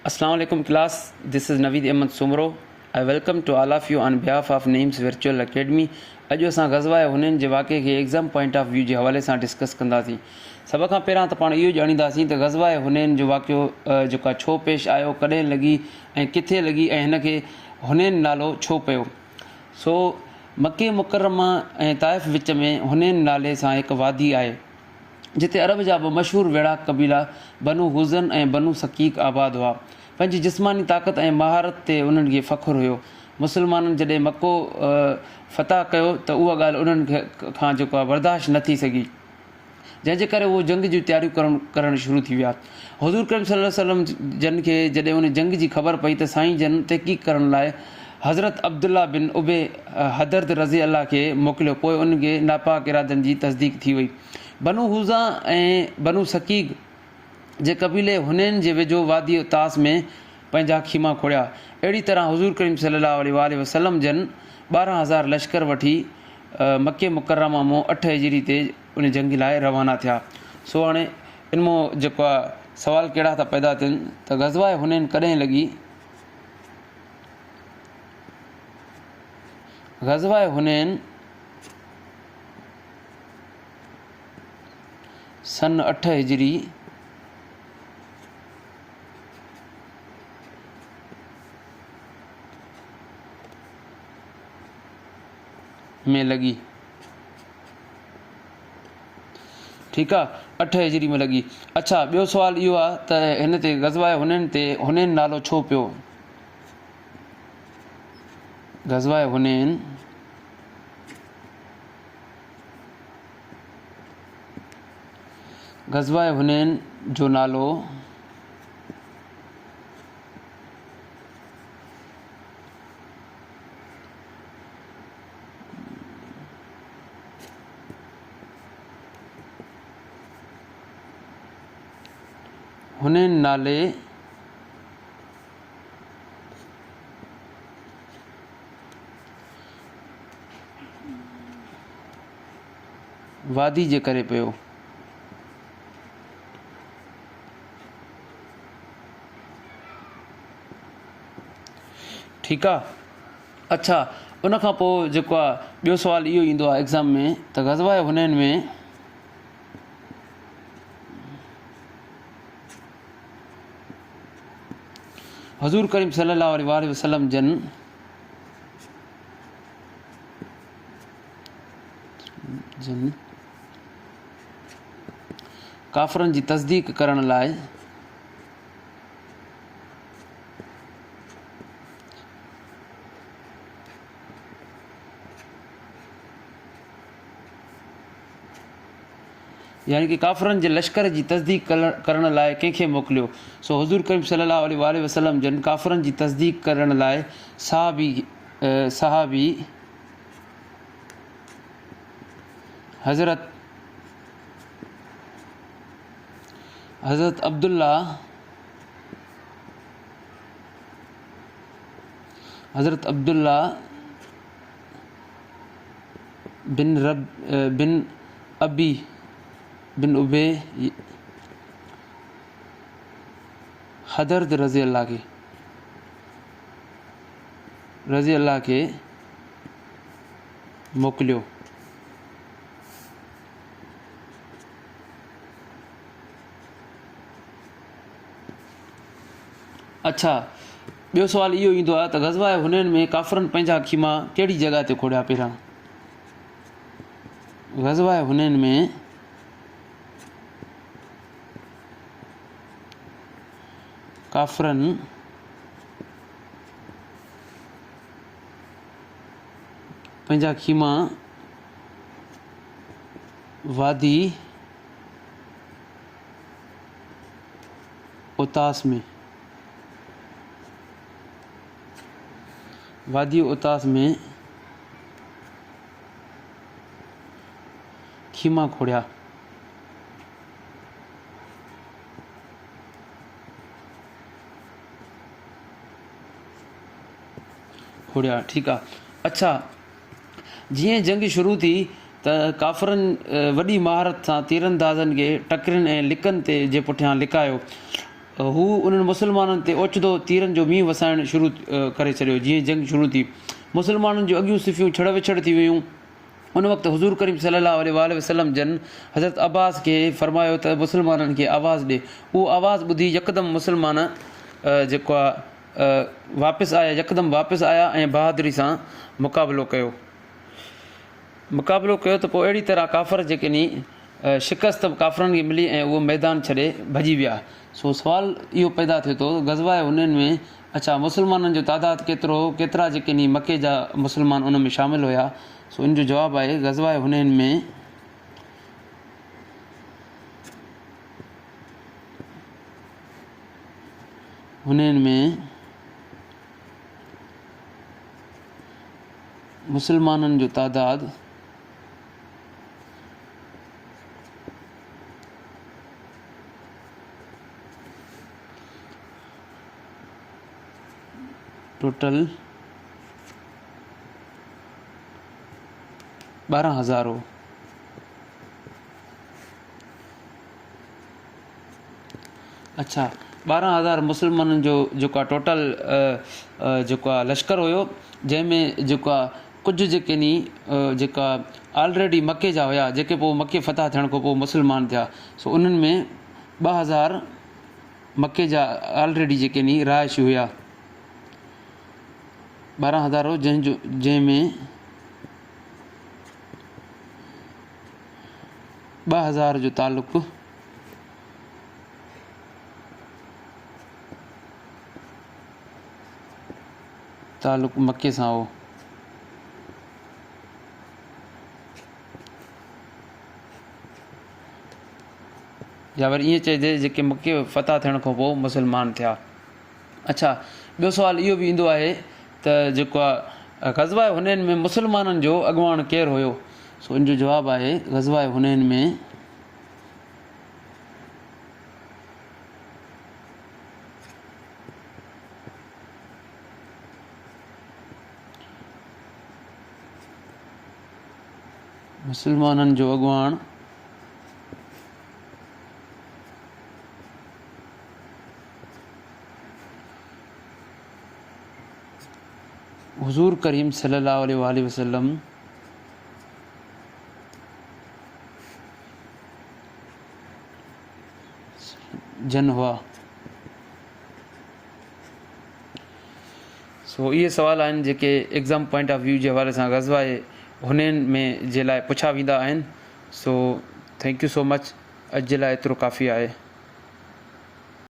Assalamu alaikum class, this is Naveed Ahmed Sumro. I welcome to all of you on behalf of NAIMS Virtual Academy. अॼु असां ग़ज़वा हुनैन जे वाक़े खे exam point of view जे हवाले सां discuss कंदासीं। सभ खां पहिरां त पाण इहो ॼाणींदासीं त ग़ज़वा हुनैन जो वाक़ियो जेका छो पेश आयो, कॾहिं लॻी ऐं किथे लॻी ऐं हिन खे हुनैन नालो छो पियो। सो मके मुकरमा ऐं ताइफ़ विच में हुनैन नाले सां हिकु वादी आहे जिते अरब जा बि मशहूरु वेड़ा क़बीला बनू हुज़न ऐं बनू सकीक आबाद हुआ। पंहिंजी जिस्मानी ताक़त ऐं महारत ते उन्हनि खे फ़ख़ुरु हुयो। मुस्लमाननि जॾहिं मको फ़तह कयो त उहा ॻाल्हि उन्हनि खां जेको आहे बर्दाश्त न थी सघी, जंहिंजे करे उहो जंग जूं तयारियूं करणु शुरू थी विया। हुज़ूर करीम सल्लल्लाहु अलैहि वसल्लम जन खे जॾहिं उन जंग जी ख़बर पई त साईं जन तहक़ीक़ करण लाइ हज़रत अब्दुल्ला बिन उबे हदरत रज़ी अल्लाह खे मोकिलियो, पोइ उनखे नापाक इरादनि जी तस्दीक़ थी वई। बनू हुज़ा ऐं बनू सकीक जे कबीले हुनैन जे वेझो वादी तास में पंहिंजा खीमा खोड़िया। अहिड़ी तरह हुज़ूर करीम सल्लल्लाहु अलैहि वसल्लम जन 12,000 लश्कर वठी मके मुकरमा मां 8 हिजरी ते उन जंग लाइ रवाना थिया। सो हाणे इन मां जेको आहे सवाल कहिड़ा था पैदा थियनि त ग़ज़वा हुनैन कॾहिं लॻी। ग़ज़वा हुनैन सन 8 हिजरी में लॻी। ठीकु आहे, 8 हिजरी में लॻी। अच्छा, ॿियो सुवाल इहो आहे त हिन ते ग़ज़वा हुनैन ते हुनैन नालो छो पियो। ग़ज़वा हुनैन ग़ज़वा हुनैन जो नालो हुनैन नाले वादी जे करे पियो। ठीकु आहे। अच्छा, उन खां पोइ जेको आहे ॿियो सुवाल इहो ईंदो आहे एग्ज़ाम में त ग़ज़वा हुनैन में हुज़ूर करीम सल्लल्लाहु अलैहि वसल्लम जन काफ़रनि जी तस्दीक़ करण लाइ यानी कि काफ़रनि जे लश्कर जी तस्दीक़ करण लाइ कंहिंखे मोकिलियो। सो हुज़ूर करीम सल्लल्लाहु अलैहि वसल्लम जन काफ़रनि जी तस्दीक़ करण लाइ सहाबी हज़रत अब्दुल्ला बिन अबी बिन उबे हदरत रज़ी अल्लाह के मोकिलियो। अच्छा, ॿियो सुवाल इहो ईंदो आहे त ग़ज़वा हुनैन में काफ़रनि पंहिंजा खीमा कहिड़ी जॻह ते खोड़िया। पहिरां ग़ज़वा हुनैन में काफ़रनि पंहिंजा खीमा वादी उतास में खीमा खोड़िया। ठीकु आहे। अच्छा, जीअं जंग शुरू थी त काफ़रनि वॾी महारत सां तीरंदाज़नि खे टकरियुनि ऐं लिकनि ते जे पुठियां लिकायो। हू उन्हनि मुस्लमाननि ते ओचितो तीरनि जो मींहुं वसाइणु शुरू करे छॾियो। जीअं जंग शुरू थी, मुस्लमाननि जूं अॻियूं सिफ़ियूं छड़ विछड़ थी वियूं। उन वक़्तु हुज़ूर करीम सल्लल्लाहु अलैहि वसल्लम जन हज़रत अब्बास खे फ़रमायो त मुस्लमाननि खे आवाज़ु ॾे। उहो आवाज़ु ॿुधी यकदमि मुस्लमान जेको आहे वापसि आया ऐं बहादुरी सां मुक़ाबिलो कयो त पोइ अहिड़ी तरह काफ़र जेके नी शिकस्त काफ़रनि खे मिली ऐं उहो मैदान छॾे भॼी विया। सो सुवालु इहो पैदा थिए थो ग़ज़वाए हुनैन में अच्छा मुस्लमाननि जो तादादु केतिरा जेके नी मके जा मुस्लमान उन में शामिलु हुया। सो इन जो जवाबु आहे ग़ज़वाए हुनैन में मुस्लमाननि जो तादादु टोटल 12,000 हो। अच्छा 12,000 मुस्लमाननि जो जेको आहे टोटल जेको आहे लश्कर हुयो, जंहिंमें जेको आहे कुझु जेके नी जेका ऑलरेडी मके जा हुया, जेके पोइ मके फ़तह थियण खां पोइ मुस्लमान थिया। सो उन्हनि में 2,000 मके जा ऑलरेडी जेके नी रहायशी हुया। 12,000 हो जंहिंमें 2,000 जो तालुक़ु मके सां हो। या वरी ईअं चइजे जेके मके फ़तह थियण खां पोइ मुस्लमान थिया। अच्छा ॿियो सुवालु इहो बि ईंदो आहे त जेको आहे ग़ज़वाए हुनैन में मुस्लमाननि जो अॻुवाण केरु हुयो। सो इन जो जवाबु आहे ग़ज़वाए हुनैन में मुस्लमाननि जो अॻुवाण हुज़ूर करीम सल्लल्लाहु अलैहि वसल्लम जन हुआ। सो इहे सुवाल आहिनि जेके एग्ज़ाम पॉइंट ऑफ व्यू जे हवाले सां ग़ज़वाए हुनैन में जे लाइ पुछा वेंदा आहिनि। So thank you so much. अॼु जे लाइ एतिरो काफ़ी आहे।